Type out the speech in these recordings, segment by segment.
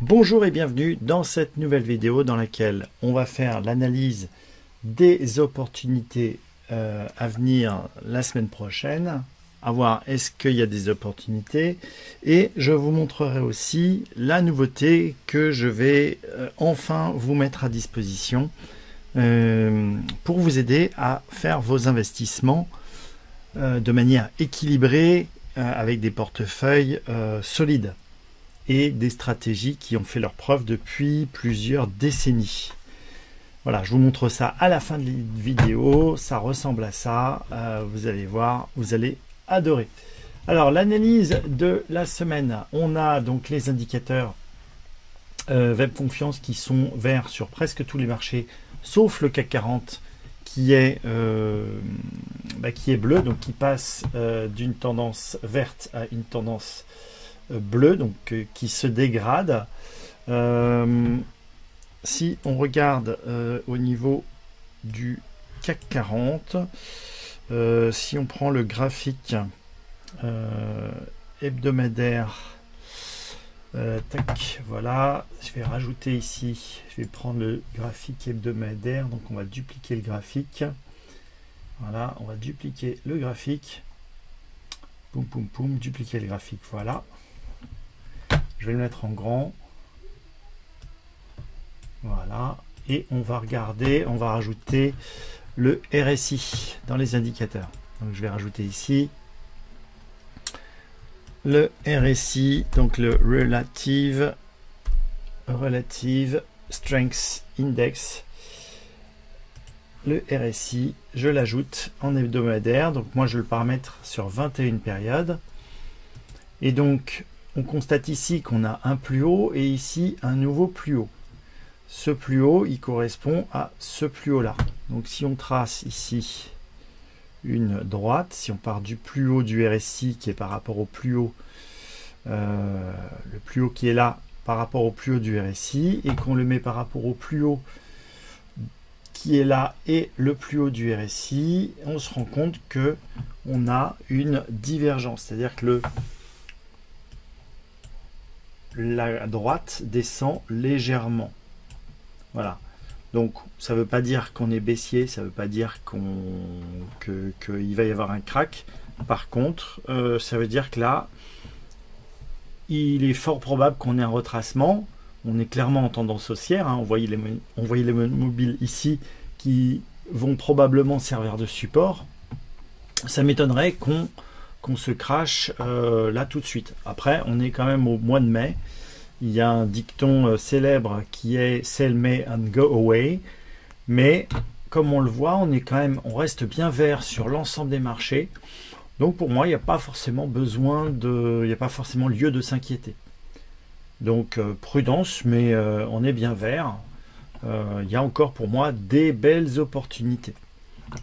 Bonjour et bienvenue dans cette nouvelle vidéo dans laquelle on va faire l'analyse des opportunités à venir la semaine prochaine, à voir est-ce qu'il y a des opportunités, et je vous montrerai aussi la nouveauté que je vais enfin vous mettre à disposition pour vous aider à faire vos investissements de manière équilibrée avec des portefeuilles solides et des stratégies qui ont fait leur preuve depuis plusieurs décennies. Voilà, je vous montre ça à la fin de la vidéo, ça ressemble à ça, vous allez voir, vous allez adorer. Alors, l'analyse de la semaine, on a donc les indicateurs Web Confiance qui sont verts sur presque tous les marchés, sauf le CAC 40 qui est bleu, donc qui passe d'une tendance verte à une tendance bleu, donc qui se dégrade. Si on regarde au niveau du CAC 40, si on prend le graphique hebdomadaire, tac, voilà, je vais rajouter ici, je vais prendre le graphique hebdomadaire, donc on va dupliquer le graphique, voilà, on va dupliquer le graphique, poum poum poum, dupliquer le graphique, voilà. Je vais le mettre en grand. Voilà. Et on va regarder, on va rajouter le RSI dans les indicateurs. Donc je vais rajouter ici le RSI, donc le Relative Strength Index. Le RSI, je l'ajoute en hebdomadaire. Donc moi je le paramètre sur 21 périodes. Et donc on constate ici qu'on a un plus haut et ici un nouveau plus haut. Ce plus haut, il correspond à ce plus haut là. Donc si on trace ici une droite, si on part du plus haut du RSI qui est par rapport au plus haut, le plus haut qui est là par rapport au plus haut du RSI, et qu'on le met par rapport au plus haut qui est là et le plus haut du RSI, on se rend compte que on a une divergence, c'est-à-dire que la droite descend légèrement. Voilà. Donc, ça ne veut pas dire qu'on est baissier, ça ne veut pas dire qu'il va y avoir un crack. Par contre, ça veut dire que là, il est fort probable qu'on ait un retracement. On est clairement en tendance haussière. Hein. On voyait les mobiles ici qui vont probablement servir de support. Ça m'étonnerait qu'on se crache là tout de suite. Après, on est quand même au mois de mai. Il y a un dicton célèbre qui est Sell May and Go Away. Mais comme on le voit, on reste bien vert sur l'ensemble des marchés. Donc pour moi, il n'y a pas forcément lieu de s'inquiéter. Donc prudence, mais on est bien vert. Il y a encore pour moi des belles opportunités.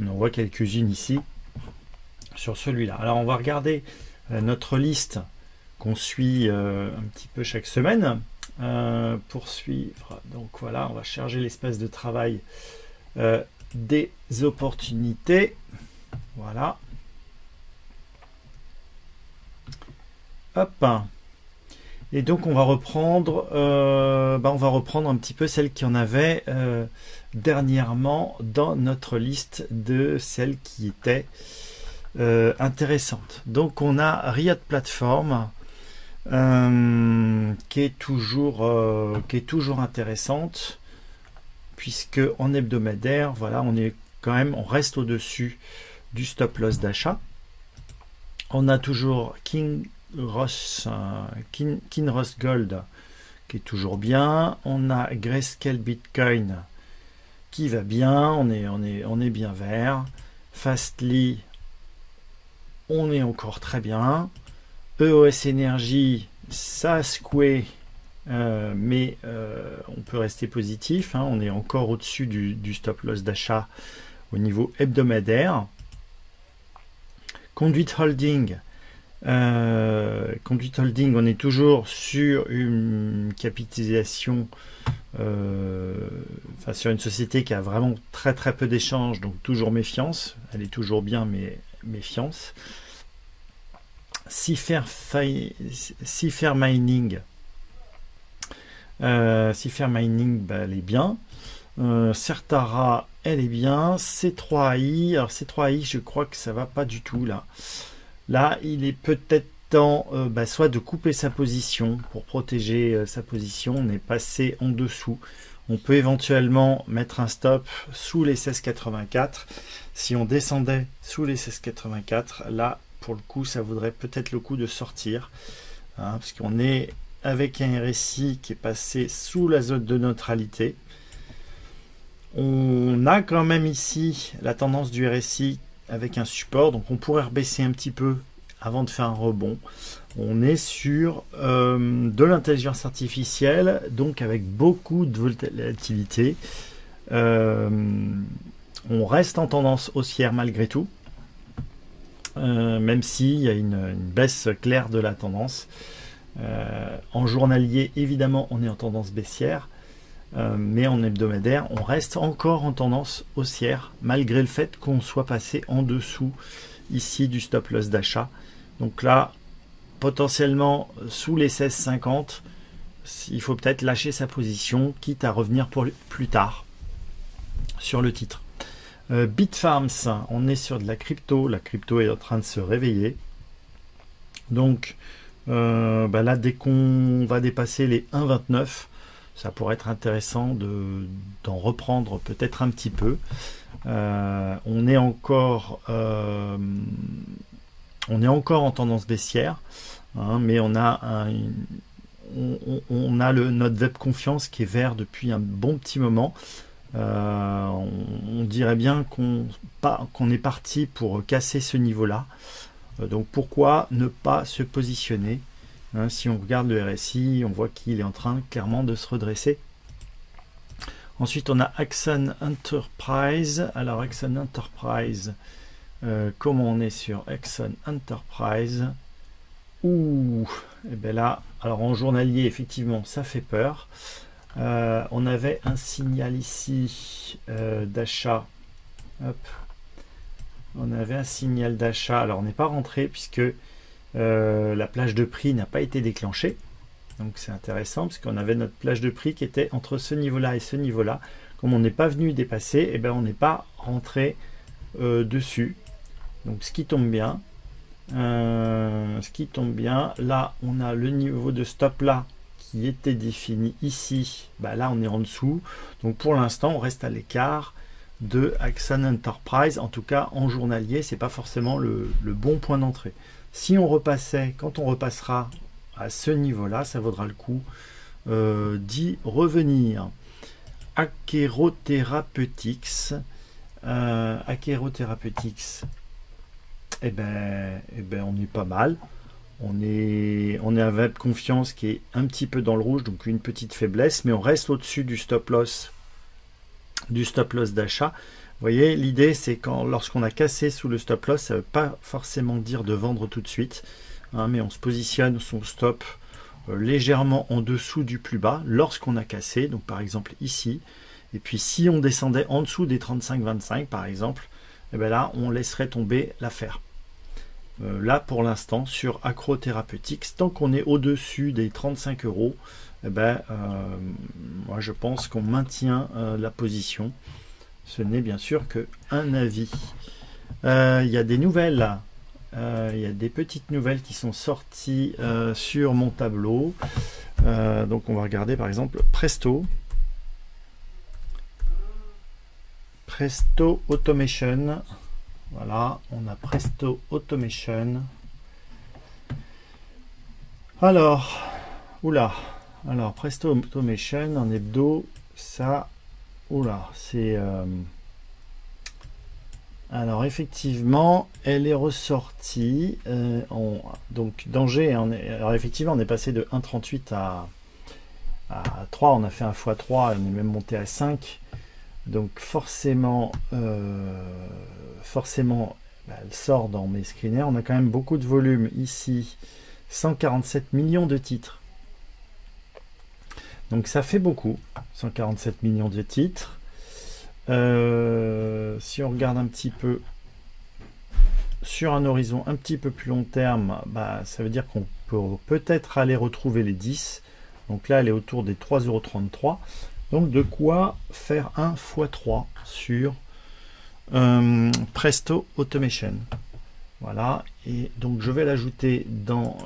On en voit quelques-unes ici sur celui-là. Alors on va regarder notre liste qu'on suit un petit peu chaque semaine pour suivre. Donc voilà, on va charger l'espace de travail des opportunités. Voilà. Hop. Et donc on va reprendre un petit peu celles qui en avaient dernièrement dans notre liste de celles qui étaient intéressantes. Donc on a Riot Platform qui est toujours intéressante, puisque en hebdomadaire, voilà, on reste au-dessus du stop loss d'achat. On a toujours Kinross Gold qui est toujours bien. On a Grayscale Bitcoin qui va bien, on est bien vert. Fastly, on est encore très bien. EOS Energy, ça a secoué, mais on peut rester positif. Hein, on est encore au-dessus du stop loss d'achat au niveau hebdomadaire. Conduit Holding, on est toujours sur une capitalisation, sur une société qui a vraiment très très peu d'échanges, donc toujours méfiance. Elle est toujours bien, mais méfiance. Cipher Mining, Cipher Mining, bah, elle est bien. Certara, elle est bien. C3AI, alors C3AI, je crois que ça va pas du tout là. Là, il est peut-être temps soit de couper sa position pour protéger sa position. On est passé en dessous. On peut éventuellement mettre un stop sous les 16,84. Si on descendait sous les 16,84, là, pour le coup, ça vaudrait peut-être le coup de sortir. Hein, parce qu'on est avec un RSI qui est passé sous la zone de neutralité. On a quand même ici la tendance du RSI avec un support. Donc on pourrait rebaisser un petit peu avant de faire un rebond. On est sur de l'intelligence artificielle, donc avec beaucoup de volatilité. On reste en tendance haussière malgré tout, même s'il y a une baisse claire de la tendance. En journalier, évidemment, on est en tendance baissière, mais en hebdomadaire, on reste encore en tendance haussière, malgré le fait qu'on soit passé en dessous ici du stop loss d'achat. Donc là, potentiellement sous les 16,50, il faut peut-être lâcher sa position, quitte à revenir pour plus tard sur le titre. Bitfarms, on est sur de la crypto est en train de se réveiller. Donc là, dès qu'on va dépasser les 1,29, ça pourrait être intéressant d'en reprendre peut-être un petit peu. On est encore en tendance baissière, hein, mais on a notre web confiance qui est vert depuis un bon petit moment. On dirait bien qu'on est parti pour casser ce niveau-là. Donc pourquoi ne pas se positionner, hein? Si on regarde le RSI, on voit qu'il est en train clairement de se redresser. Ensuite, on a Axon Enterprise. Alors Axon Enterprise, comment on est sur Axon Enterprise? Ouh, et bien là, alors en journalier, effectivement, ça fait peur. On avait un signal ici d'achat. Hop. On avait un signal d'achat. Alors on n'est pas rentré puisque la plage de prix n'a pas été déclenchée. Donc c'est intéressant parce qu'on avait notre plage de prix qui était entre ce niveau-là et ce niveau-là. Comme on n'est pas venu dépasser, et ben on n'est pas rentré dessus. Donc ce qui tombe bien. Là on a le niveau de stop là qui était défini ici. Là on est en dessous. Donc pour l'instant on reste à l'écart de Axon Enterprise. En tout cas en journalier, c'est pas forcément le bon point d'entrée. Si on repassait, quand on repassera à ce niveau-là, ça vaudra le coup d'y revenir. Akero Therapeutics. Eh ben, on est pas mal. On est avec confiance qui est un petit peu dans le rouge, donc une petite faiblesse, mais on reste au-dessus du stop loss d'achat. Vous voyez, l'idée c'est lorsqu'on a cassé sous le stop loss, ça ne veut pas forcément dire de vendre tout de suite, hein, mais on se positionne son stop légèrement en dessous du plus bas lorsqu'on a cassé, donc par exemple ici. Et puis si on descendait en dessous des 35,25 par exemple, et bien là on laisserait tomber l'affaire. Là pour l'instant sur Akero Therapeutics, tant qu'on est au-dessus des 35 €, moi je pense qu'on maintient la position. Ce n'est bien sûr qu'un avis. Il y a des nouvelles là. Il y a des petites nouvelles qui sont sorties sur mon tableau. Donc on va regarder par exemple Presto Automation. Voilà, on a Presto Automation. Alors Presto Automation en hebdo, ça, c'est alors effectivement, elle est ressortie. Donc danger. Alors effectivement, on est passé de 1,38 à 3. On a fait un x3. On est même monté à 5. Donc forcément, elle sort dans mes screeners. On a quand même beaucoup de volume ici. 147 millions de titres. Donc ça fait beaucoup. 147 millions de titres. Si on regarde un petit peu sur un horizon un petit peu plus long terme, ça veut dire qu'on peut peut-être aller retrouver les 10. Donc là, elle est autour des 3,33 €. Donc de quoi faire un x3 sur Presto Automation. Voilà, et donc je vais l'ajouter dans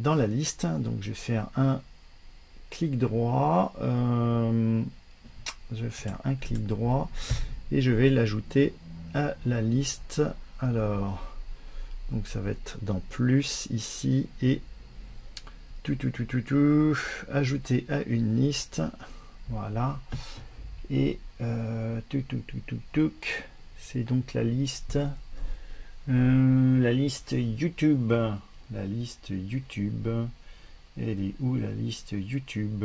la liste. Donc je vais faire un clic droit, et je vais l'ajouter à la liste. Alors, donc ça va être dans plus ici, et ajouter à une liste. Voilà, et c'est donc la liste YouTube. La liste YouTube. Elle est où la liste YouTube?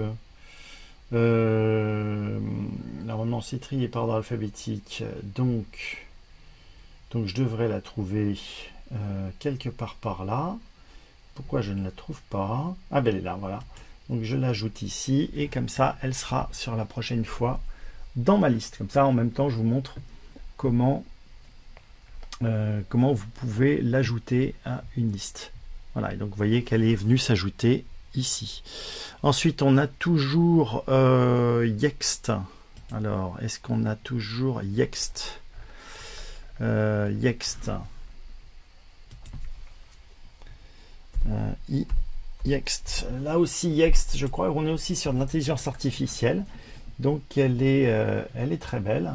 Normalement c'est trié par ordre alphabétique, donc je devrais la trouver quelque part par là. Pourquoi je ne la trouve pas? Ah ben elle est là, voilà. Donc je l'ajoute ici, et comme ça elle sera sur la prochaine fois dans ma liste. Comme ça en même temps je vous montre comment vous pouvez l'ajouter à une liste. Voilà, et donc vous voyez qu'elle est venue s'ajouter ici. Ensuite on a toujours Yext. Alors est-ce qu'on a toujours Yext? Yext. Yext. Là aussi Yext, je crois qu'on est aussi sur de l'intelligence artificielle. Donc elle est très belle.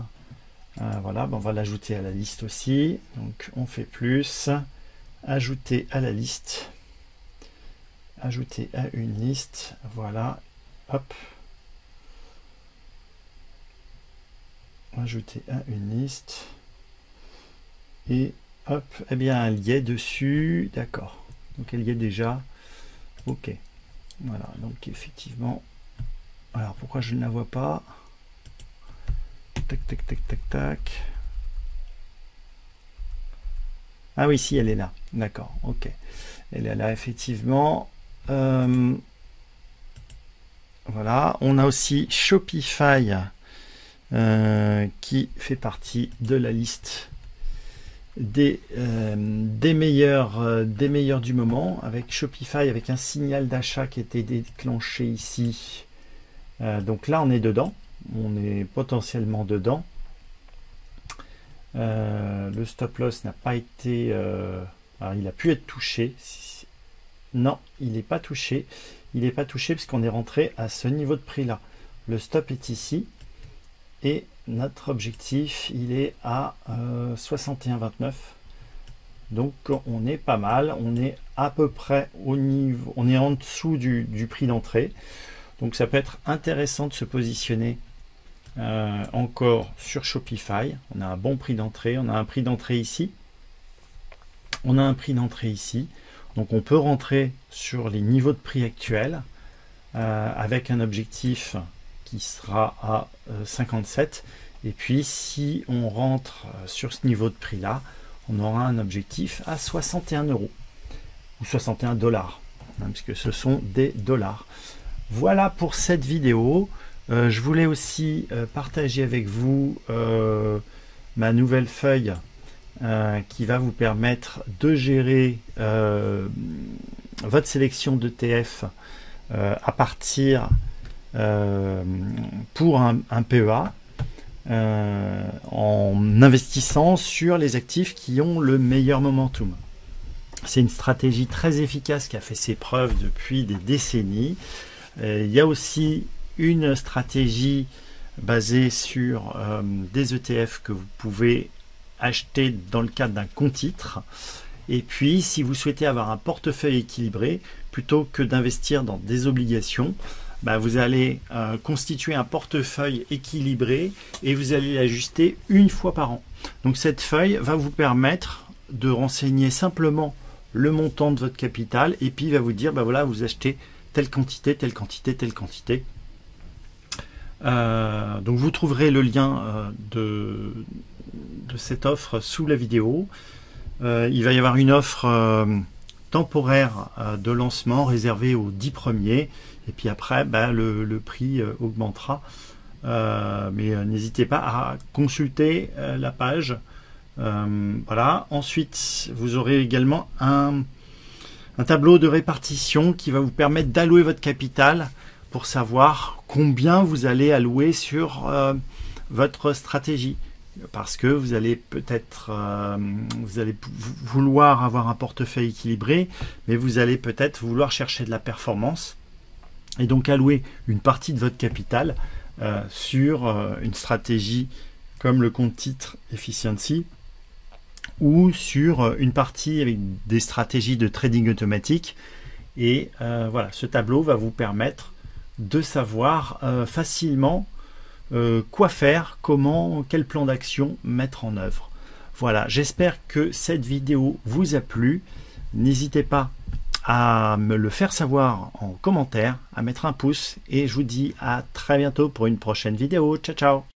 Voilà, on va l'ajouter à la liste aussi. Donc on fait plus, ajouter à la liste, ajouter à une liste. Voilà, hop, ajouter à une liste, et hop, eh bien elle y est dessus. D'accord, donc elle y est déjà. Ok, voilà, donc effectivement. Alors pourquoi je ne la vois pas? Tac, tac, tac, tac, tac. Ah oui, si, elle est là. D'accord, ok. Elle est là, effectivement. Voilà. On a aussi Shopify qui fait partie de la liste des meilleurs du moment, avec Shopify, avec un signal d'achat qui était déclenché ici. Donc là, on est dedans. On est potentiellement dedans. Le stop loss n'a pas été alors il a pu être touché. Non, il n'est pas touché. Il n'est pas touché parce qu'on est rentré à ce niveau de prix là. Le stop est ici, et notre objectif il est à 61,29. donc on est pas mal. On est à peu près au niveau, on est en dessous du prix d'entrée. Donc ça peut être intéressant de se positionner encore sur Shopify. On a un bon prix d'entrée, on a un prix d'entrée ici, on a un prix d'entrée ici, donc on peut rentrer sur les niveaux de prix actuels avec un objectif qui sera à 57, et puis si on rentre sur ce niveau de prix là, on aura un objectif à 61 € ou 61 $, hein, puisque ce sont des dollars. Voilà pour cette vidéo. Je voulais aussi partager avec vous ma nouvelle feuille qui va vous permettre de gérer votre sélection d'ETF à partir pour un PEA en investissant sur les actifs qui ont le meilleur momentum. C'est une stratégie très efficace qui a fait ses preuves depuis des décennies. Il y a aussi une stratégie basée sur des ETF que vous pouvez acheter dans le cadre d'un compte titre. Et puis si vous souhaitez avoir un portefeuille équilibré, plutôt que d'investir dans des obligations, vous allez constituer un portefeuille équilibré et vous allez l'ajuster une fois par an. Donc cette feuille va vous permettre de renseigner simplement le montant de votre capital, et puis il va vous dire voilà, vous achetez telle quantité, telle quantité, telle quantité. Donc vous trouverez le lien de cette offre sous la vidéo. Il va y avoir une offre temporaire de lancement réservée aux 10 premiers, et puis après le prix augmentera. Mais n'hésitez pas à consulter la page. Voilà. Ensuite vous aurez également un un tableau de répartition qui va vous permettre d'allouer votre capital pour savoir combien vous allez allouer sur votre stratégie. Parce que vous allez peut-être vouloir avoir un portefeuille équilibré, mais vous allez peut-être vouloir chercher de la performance et donc allouer une partie de votre capital sur une stratégie comme le compte titre Efficiency ou sur une partie avec des stratégies de trading automatique. Et voilà, ce tableau va vous permettre de savoir facilement quoi faire, comment, quel plan d'action mettre en œuvre. Voilà, j'espère que cette vidéo vous a plu. N'hésitez pas à me le faire savoir en commentaire, à mettre un pouce et je vous dis à très bientôt pour une prochaine vidéo. Ciao, ciao!